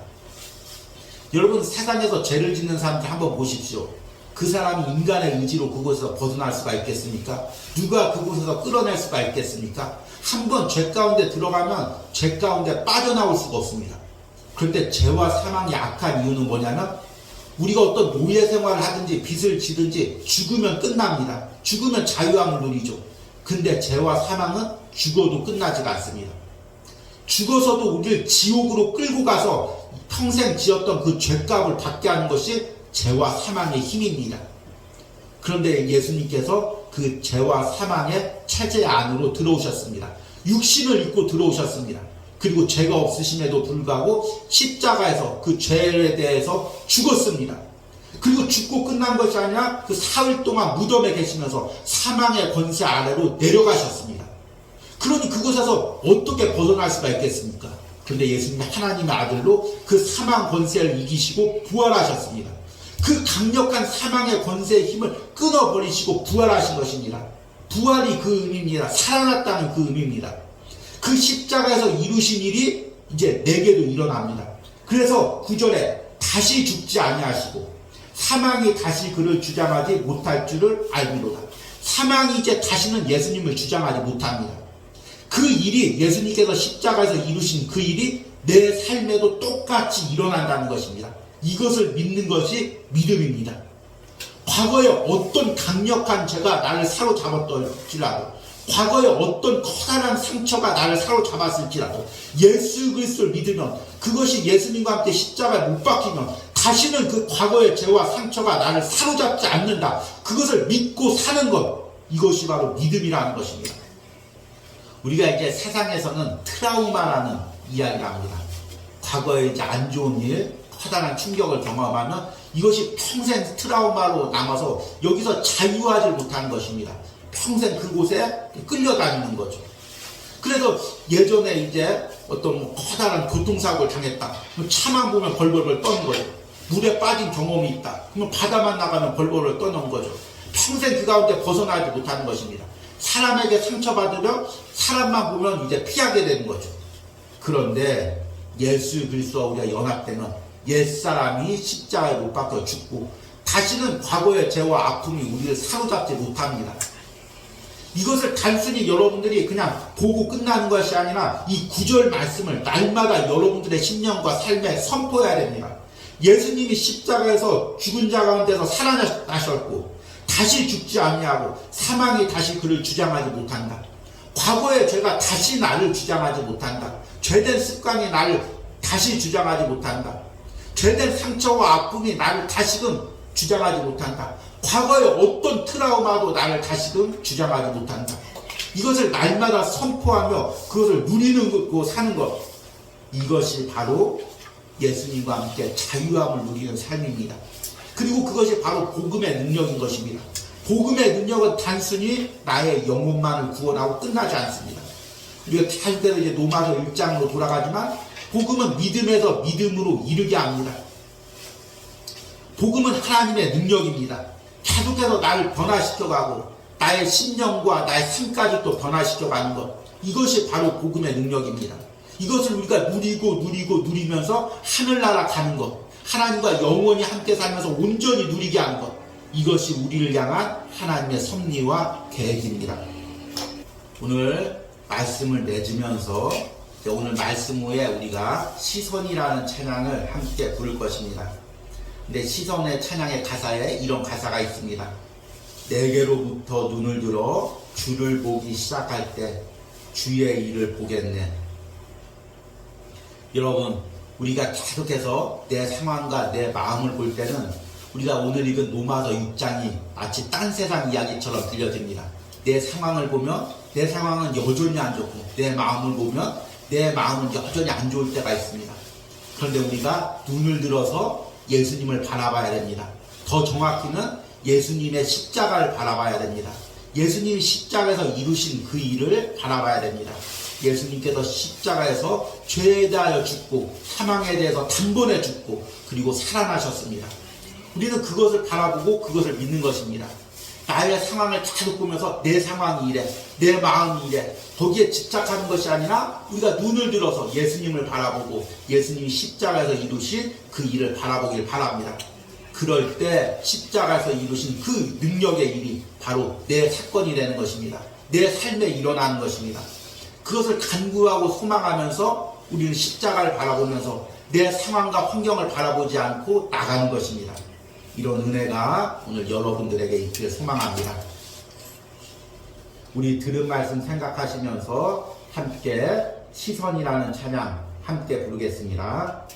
여러분, 세상에서 죄를 짓는 사람들 한번 보십시오. 그 사람이 인간의 의지로 그곳에서 벗어날 수가 있겠습니까? 누가 그곳에서 끌어낼 수가 있겠습니까? 한번 죄 가운데 들어가면 죄 가운데 빠져나올 수가 없습니다. 그런데 죄와 사망이 악한 이유는 뭐냐면 우리가 어떤 노예 생활을 하든지 빚을 지든지 죽으면 끝납니다. 죽으면 자유함을 누리죠. 근데 죄와 사망은 죽어도 끝나지가 않습니다. 죽어서도 우리를 지옥으로 끌고 가서 평생 지었던 그 죄값을 받게 하는 것이 죄와 사망의 힘입니다. 그런데 예수님께서 그 죄와 사망의 체제 안으로 들어오셨습니다. 육신을 입고 들어오셨습니다. 그리고 죄가 없으심에도 불구하고 십자가에서 그 죄에 대해서 죽었습니다. 그리고 죽고 끝난 것이 아니라 그 사흘 동안 무덤에 계시면서 사망의 권세 아래로 내려가셨습니다. 그러니 그곳에서 어떻게 벗어날 수가 있겠습니까? 그런데 예수님이 하나님의 아들로 그 사망 권세를 이기시고 부활하셨습니다. 그 강력한 사망의 권세의 힘을 끊어버리시고 부활하신 것입니다. 부활이 그 의미입니다. 살아났다는 그 의미입니다. 그 십자가에서 이루신 일이 이제 내게도 일어납니다. 그래서 9절에 다시 죽지 아니하시고 사망이 다시 그를 주장하지 못할 줄을 알미로다. 사망이 이제 다시는 예수님을 주장하지 못합니다. 그 일이, 예수님께서 십자가에서 이루신 그 일이 내 삶에도 똑같이 일어난다는 것입니다. 이것을 믿는 것이 믿음입니다. 과거에 어떤 강력한 죄가 나를 사로잡았을지라도, 과거에 어떤 커다란 상처가 나를 사로잡았을지라도 예수 그리스도를 믿으면, 그것이 예수님과 함께 십자가에 못 박히면 다시는 그 과거의 죄와 상처가 나를 사로잡지 않는다. 그것을 믿고 사는 것, 이것이 바로 믿음이라는 것입니다. 우리가 이제 세상에서는 트라우마라는 이야기를 합니다. 과거에 이제 안 좋은 일, 커다란 충격을 경험하면 이것이 평생 트라우마로 남아서 여기서 자유하지 못하는 것입니다. 평생 그곳에 끌려다니는 거죠. 그래서 예전에 이제 어떤 커다란 교통사고를 당했다. 차만 보면 벌벌벌 떠는 거예요. 물에 빠진 경험이 있다. 그러면 바다만 나가면 벌벌벌 떠는 거죠. 평생 그 가운데 벗어나지 못하는 것입니다. 사람에게 상처받으면 사람만 보면 이제 피하게 되는 거죠. 그런데 예수 그리스도와 우리가 연합되면 옛사람이 십자가에 못 박혀 죽고 다시는 과거의 죄와 아픔이 우리를 사로잡지 못합니다. 이것을 단순히 여러분들이 그냥 보고 끝나는 것이 아니라 이 구절 말씀을 날마다 여러분들의 신념과 삶에 선포해야 됩니다. 예수님이 십자가에서 죽은 자 가운데서 살아나셨고 다시 죽지 아니하고 사망이 다시 그를 주장하지 못한다. 과거의 죄가 다시 나를 주장하지 못한다. 죄된 습관이 나를 다시 주장하지 못한다. 죄된 상처와 아픔이 나를 다시금 주장하지 못한다. 과거의 어떤 트라우마도 나를 다시금 주장하지 못한다. 이것을 날마다 선포하며 그것을 누리는 것, 사는 것, 이것이 바로 예수님과 함께 자유함을 누리는 삶입니다. 그리고 그것이 바로 복음의 능력인 것입니다. 복음의 능력은 단순히 나의 영혼만을 구원하고 끝나지 않습니다. 우리가 계속해서 이제 로마서 1장으로 돌아가지만 복음은 믿음에서 믿음으로 이르게 합니다. 복음은 하나님의 능력입니다. 계속해서 나를 변화시켜가고 나의 신념과 나의 삶까지 또 변화시켜가는 것, 이것이 바로 복음의 능력입니다. 이것을 우리가 누리면서 하늘나라 가는 것, 하나님과 영원히 함께 살면서 온전히 누리게 하는 것, 이것이 우리를 향한 하나님의 섭리와 계획입니다. 오늘 말씀을 맺으면서 오늘 말씀 후에 우리가 시선이라는 찬양을 함께 부를 것입니다. 근데 시선의 찬양의 가사에 이런 가사가 있습니다. 내게로부터 눈을 들어 주를 보기 시작할 때 주의 일을 보겠네. 여러분, 우리가 계속해서 내 상황과 내 마음을 볼 때는 우리가 오늘 읽은 로마서 6장이 마치 딴 세상 이야기처럼 들려집니다. 내 상황을 보면 내 상황은 여전히 안 좋고 내 마음을 보면 내 마음은 여전히 안 좋을 때가 있습니다. 그런데 우리가 눈을 들어서 예수님을 바라봐야 됩니다. 더 정확히는 예수님의 십자가를 바라봐야 됩니다. 예수님이 십자가에서 이루신 그 일을 바라봐야 됩니다. 예수님께서 십자가에서 죄에 대하여 죽고 사망에 대해서 단번에 죽고 그리고 살아나셨습니다. 우리는 그것을 바라보고 그것을 믿는 것입니다. 나의 상황을 계속 보면서 내 상황이 이래, 내 마음이 이래, 거기에 집착하는 것이 아니라 우리가 눈을 들어서 예수님을 바라보고 예수님이 십자가에서 이루신 그 일을 바라보길 바랍니다. 그럴 때 십자가에서 이루신 그 능력의 일이 바로 내 사건이 되는 것입니다. 내 삶에 일어나는 것입니다. 그것을 간구하고 소망하면서 우리는 십자가를 바라보면서 내 상황과 환경을 바라보지 않고 나가는 것입니다. 이런 은혜가 오늘 여러분들에게 있기를 소망합니다. 우리 들은 말씀 생각하시면서 함께 시선이라는 찬양 함께 부르겠습니다.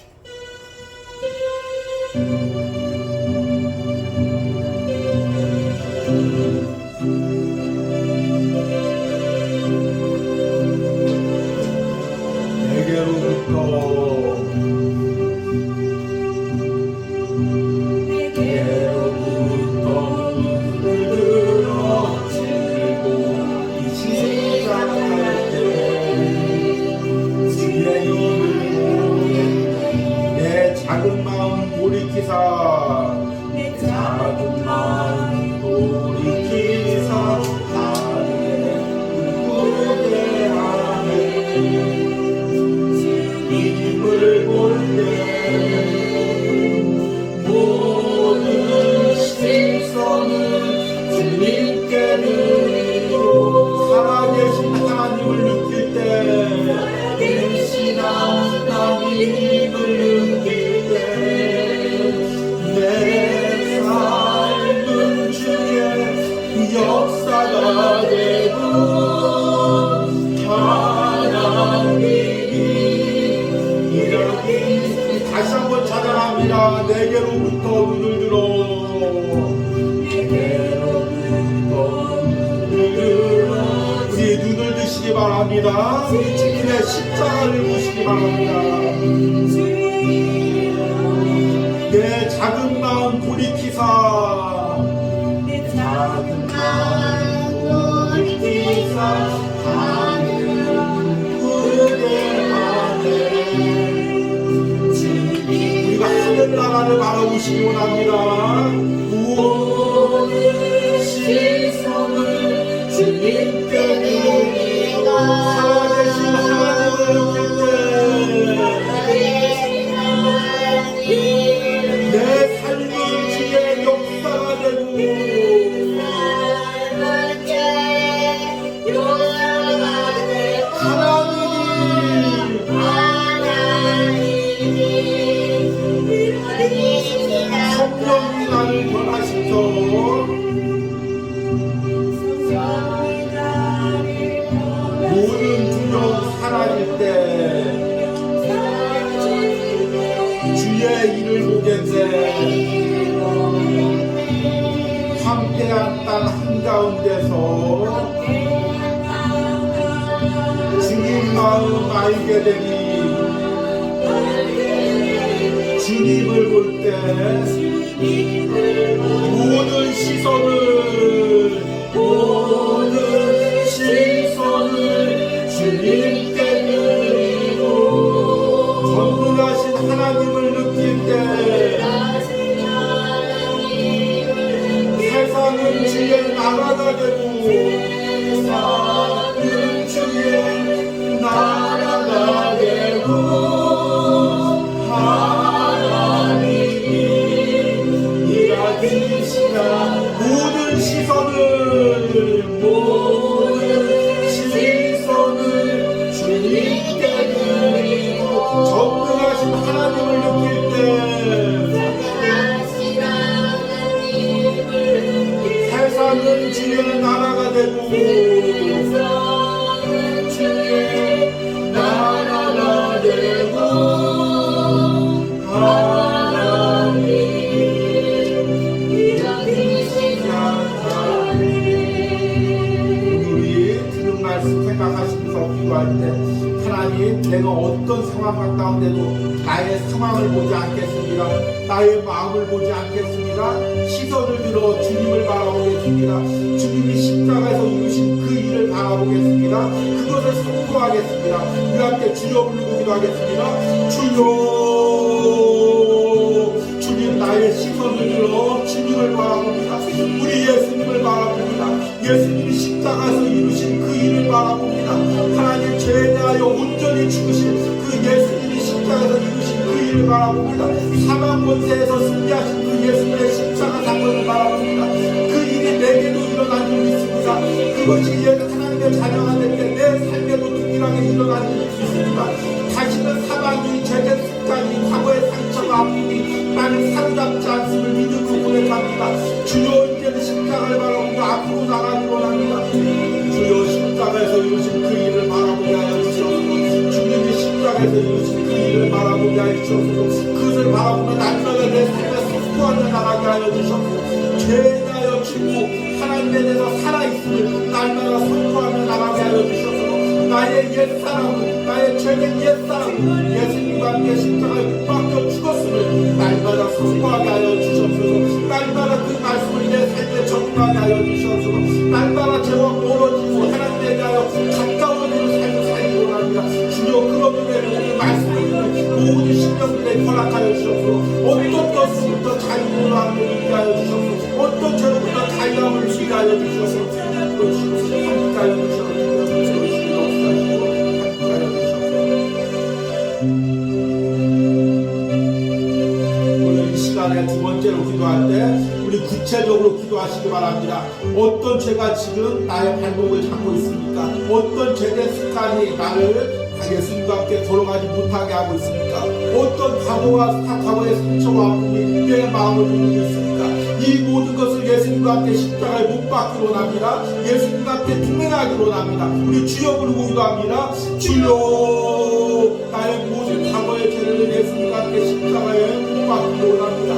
작은 마음 돌이키사 하늘에 꿈꾸게 하네. 주님을 볼 때 모든 시선은 주님께 드리고 살아계신 하나님을 느낄 때 살아계신 하나님을 느낄 내 삶은 주의 역사가 되고 하나님이 일하기 다시 한번 찬양합니다. 내게로부터 눈을 들어 우리 눈을 드시기 바랍니다. 주님의 십자가를 보시기 바랍니다. 내 작은 마음 돌이키사 작은 마음 돌이키사 그대 안에 우리가 하늘나라를 바라보시기 원합니다. 모든 시선을 주님께 드리고 살아계신 하나님을 느낄 때 내 삶이 주의 역사가 되고 성령이 나를 변화시켜 모든 두려움 사라질 때 주의 일을 보게 돼 함께한 땅 한가운데서 주님 마음 알게 되니 주님을 볼 때 모든 시선을 주님께 드리고 전능하신 하나님을 느낄 때 세상은 주의 나라가 되고 세상은 주의 나라가 되고 모든 시선을 주님께 드리고 전능하신 하나님을 느낄 때 세상은 주의 나라가 되고 생각하시면서 기도할 때 하나님 내가 어떤 상황 가운데도 나의 상황을 보지 않겠습니다. 나의 마음을 보지 않겠습니다. 시선을 들어 주님을 바라보겠습니다. 주님이 십자가에서 이루신 그 일을 바라보겠습니다. 그것을 선포하겠습니다. 우리 함께 주여 부르고 기도하겠습니다. 주여 주님 나의 시선을 들어 주님을 바라봅니다. 우리 예수님을 바라봅니다. 예수님이 십자가에서 이루신 그 일을 바라봅니다. 하나님 죄에 대하여 온전히 죽으신 그 예수님이 십자가에서 이루신 그 일을 바라봅니다. 사망 권세에서 승리하신 그 예수님의 십자가 사건을 바라봅니다. 그 일이 내게도 일어난 줄 믿습니다. 그것이 하나님의 자녀가 될 때 내 삶에도 동일하게 일어난 줄 믿습니다. 다시는 사망이 죄된 습관이 과거의 상처가 아픔이 나를 사로잡지 않음을 믿음으로 고백합니다. 주여 이제는 십자가를 바라보고 앞으로 나가기 원합니다. 주여 십자가에서 이루신 그 일을 바라보게 하여 주시옵소서. 주님이 십자가에서 이루신 그 일을 바라보게 하여 주시옵소서. 그것을 바라보며 날마다 내 삶에 선포하며 나가게 하여 주시옵소서. 죄에 대하여 죽고 하나님에 대해서 살아있음을 날마다 선포하며 나가게 하여 주시옵소서. 나의 옛사람, 나의 죄된 옛사람, 예수님과 함께 십자가에 못 박혀 죽었음을 날마다 선포하게 하여 주시옵소서. 날마다 그 말씀을 내 삶에 적용하게 하여 주시옵소서. 날마다 죄와 멀어지고 하나님에 대하여 가까워지는 삶을 살기 원합니다. 주여 그런 은혜로 그 말씀을 듣는 모든 신령들에 허락하여 주시옵소서. 어떤 것으로부터 자유로 하는 있게 하여 주시옵소서. 어떤 죄로부터 자유함을 주게 하여 주시옵소서. 함께 하여 주시옵소서. 두 번째로 기도할 때 우리 구체적으로 기도하시기 바랍니다. 어떤 죄가 지금 나의 발목을 잡고 있습니까? 어떤 죄된 습관이 나를 예수님과 함께 걸어가지 못하게 하고 있습니까? 어떤 과거의 상처와 아픔이 내 마음을 누르고 있습니까? 이 모든 것을 예수님과 함께 십자가에 못 박기로 원합니다. 예수님과 함께 동행하기로 원합니다. 우리 주여 부르고 기도합니다. 주여 나의 모든 과거의 죄를 예수님 예수님과 함께 십자가에 못 박히기 원합니다.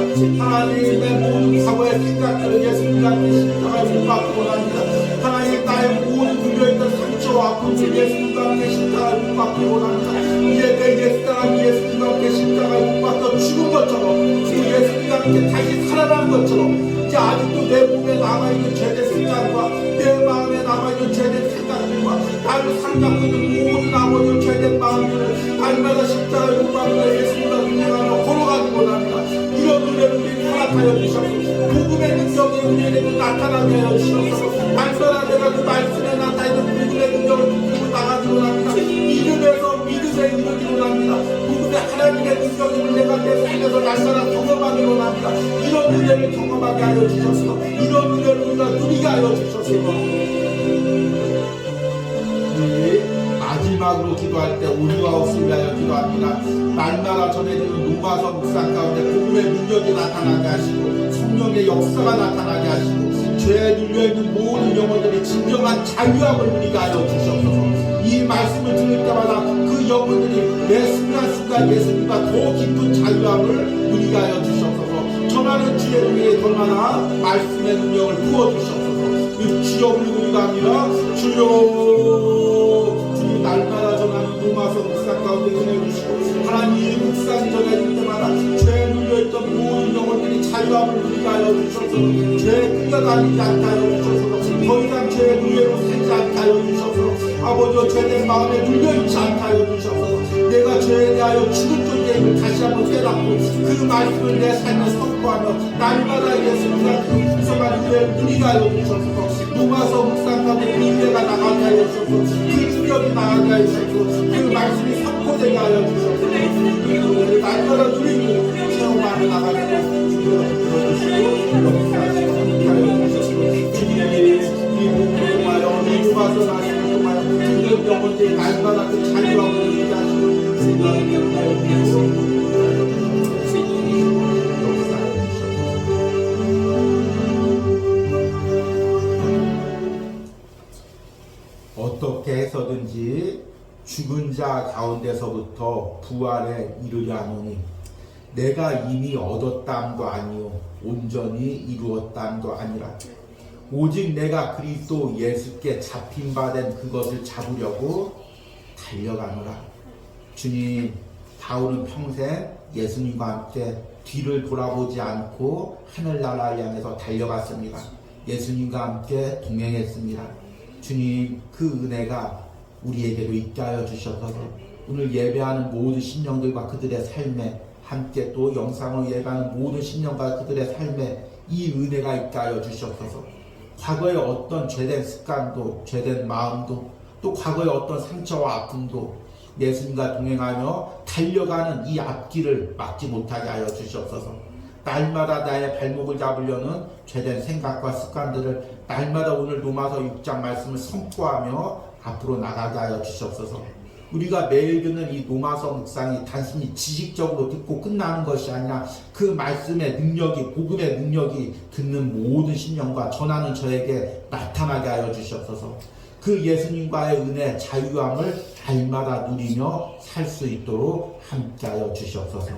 하나님의 모든 과거의 생각들을 예수님과 함께 십자가에 못 박히기 원합니다. 하나님 나의 모든 눌려있던 상처와 아픔을 예수님과 함께 십자가에 못 박히기 원합니다. 이제 내 옛사람 예수님과 함께 십자가에 못 박혀 죽은 것처럼 그 예수님과 함께 다시 살아나는 것처럼 이제 아직도 내 몸에 남아있는 죄된 생각과 내 마음에 남아있는 죄된 생각들과 나를 상담하는 모든 아버지 죄된 마음들을 날마다 십자가에 못 박혀 예수님과 동행하며 걸어가는 원합니다. 이런 은혜를 우리 허락하여 주셔서 복음의 능력이 우리에게 나타나게 하여 주셔서 날마다 내가 그 말씀에 나타있는 복음의 능력을 붙들고 나가기 원합니다. 믿음에서 믿음에 이르기 원합니다. 복음의 하나님의 능력을 내가 내 삶에서 날마다 경험하기 원합니다. 이런 은혜를 경험하게 하여 주셔서 이런 은혜를 우리가 누리게 하여 주셔서 우리 마지막으로 기도할 때 온유하옵을 위하여 기도합니다. 날마다 전해지는 로마서 묵상 가운데 복음의 능력이 나타나게 하시고 성령의 역사가 나타나게 하시고 죄에 눌려있는 모든 영혼들이 진정한 자유함을 누리게 하여 주시옵소서. 이 말씀을 들을 때마다 그 영혼들이 매 순간순간 예수님과 더 깊은 자유함을 누리게 하여 주시옵소서. 전하는 주의 중에 얼마나 말씀의 능력을 부어주시옵소서. 주여 우리 기도합니다. 주여 주님 날마다 전하는 로마서 묵상 가운데 은혜 주시고 하나님 묵상이 전해질 때마다 죄에 눌려있던 모든 영혼들이 자유함을 누리게 하여 주셔서 죄에 끌려다니지 않게 하여 주셔서 더 이상 죄의 노예로 살지 않게 하여 주셔서 아버지와 죄된 마음에 눌려있지 않게 하여 주셔서 내가 죄에 대하여 죽은 존재임을 다시 한번 깨닫고 그 말씀을 내 삶에 선포하며 날마다 예수님과 그 풍성한 은혜를 누리게 하여 주셔서 로마서 묵상 가운데 그 은혜가 나가게 하여 주셔서 그 능력이 나가게 하여 주셔서 그 말씀이 선포되게 하여 주셔서 우리 날마다 누리고 체험하며 나가시고 주님을 들어주시고 역사하시고 함께 하여 주셔서 주님의 이 몸을 통하여 이 로마서 말씀을 통하여 그 영혼들이 날마다 그 자유함을 누리게 하시고 주님을 하여 주시고 어떻게 해서든지 죽은 자 가운데서부터 부활에 이르려 하노니 내가 이미 얻었담도 아니요 온전히 이루었담도 아니라 오직 내가 그리스도 예수께 잡힌 바 된 그것을 잡으려고 달려가노라. 주님, 바울은 평생 예수님과 함께 뒤를 돌아보지 않고 하늘나라를 향해서 달려갔습니다. 예수님과 함께 동행했습니다. 주님, 그 은혜가 우리에게도 있게 하여 주셔서 오늘 예배하는 모든 신령들과 그들의 삶에 함께 또 영상을 예배하는 모든 신령과 그들의 삶에 이 은혜가 있게 하여 주셔서 과거의 어떤 죄된 습관도 죄된 마음도 또 과거의 어떤 상처와 아픔도 예수님과 동행하며 달려가는 이 앞길을 막지 못하게 하여 주시옵소서. 날마다 나의 발목을 잡으려는 죄된 생각과 습관들을 날마다 오늘 로마서 6장 말씀을 선포하며 앞으로 나가게 하여 주시옵소서. 우리가 매일 듣는 이 로마서 묵상이 단순히 지식적으로 듣고 끝나는 것이 아니라 그 말씀의 능력이 복음의 능력이 듣는 모든 신령과 전하는 저에게 나타나게 하여 주시옵소서. 그 예수님과의 은혜 자유함을 날마다 누리며 살 수 있도록 함께하여 주시옵소서.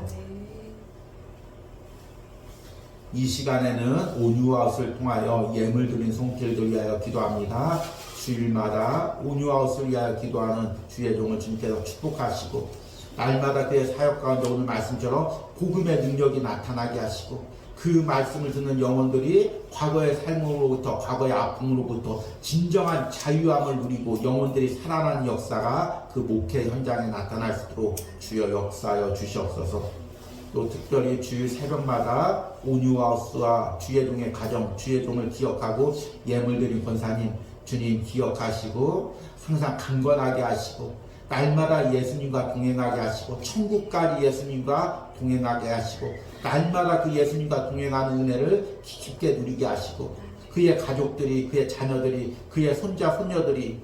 이 시간에는 온유아웃을 통하여 예물 드린 손길을 위하여 기도합니다. 주일마다 온유아웃을 위하여 기도하는 주의 종을 주님께서 축복하시고 날마다 그의 사역 가운데 오늘 말씀처럼 복음의 능력이 나타나게 하시고 그 말씀을 듣는 영혼들이 과거의 삶으로부터 과거의 아픔으로부터 진정한 자유함을 누리고 영혼들이 살아나는 역사가 그 목회 현장에 나타날 수 있도록 주여 역사하여 주시옵소서. 또 특별히 주일 새벽마다 온유하우스와 주의 종의 가정, 주의 종을 기억하고 예물드린 권사님 주님 기억하시고 항상 강건하게 하시고 날마다 예수님과 동행하게 하시고 천국까지 예수님과 동행하게 하시고 날마다 그 예수님과 동행하는 은혜를 깊게 누리게 하시고 그의 가족들이 그의 자녀들이 그의 손자 손녀들이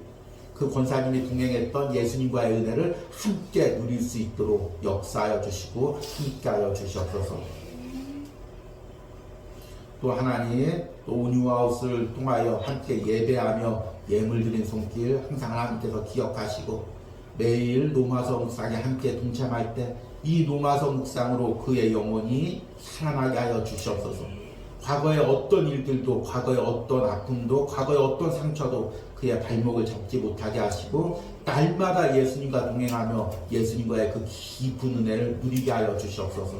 그 권사님이 동행했던 예수님과의 은혜를 함께 누릴 수 있도록 역사하여 주시고 함께하여 주시옵소서. 또 하나님 또 온유하우스를 통하여 함께 예배하며 예물 드린 손길 항상 하나님께서 기억하시고 매일 로마서 묵상에 함께 동참할 때 이 노마서 묵상으로 그의 영혼이 살아나게 하여 주시옵소서. 과거의 어떤 일들도, 과거의 어떤 아픔도, 과거의 어떤 상처도 그의 발목을 잡지 못하게 하시고 날마다 예수님과 동행하며 예수님과의 그 깊은 은혜를 누리게 하여 주시옵소서.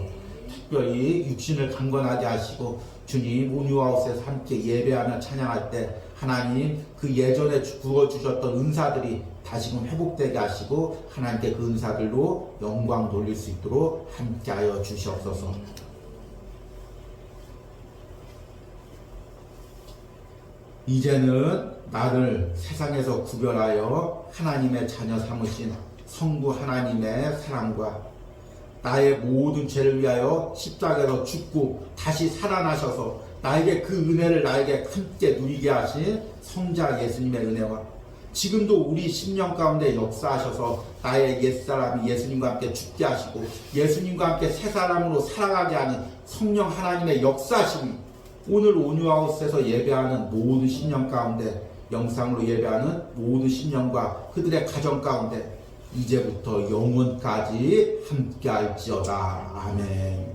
특별히 육신을 강건하게 하시고 주님 온유하우스에서 함께 예배하며 찬양할 때 하나님 그 예전에 부어주셨던 은사들이 다시금 회복되게 하시고 하나님께 그 은사들로 영광 돌릴 수 있도록 함께하여 주시옵소서. 이제는 나를 세상에서 구별하여 하나님의 자녀 삼으신 성부 하나님의 사랑과 나의 모든 죄를 위하여 십자가에서 죽고 다시 살아나셔서 나에게 그 은혜를 나에게 함께 누리게 하신 성자 예수님의 은혜와 지금도 우리 심령 가운데 역사하셔서 나의 옛사람이 예수님과 함께 죽게 하시고 예수님과 함께 새 사람으로 살아가게 하는 성령 하나님의 역사심이 오늘 온유하우스에서 예배하는 모든 심령 가운데 영상으로 예배하는 모든 심령과 그들의 가정 가운데 이제부터 영원까지 함께할지어다. 아멘.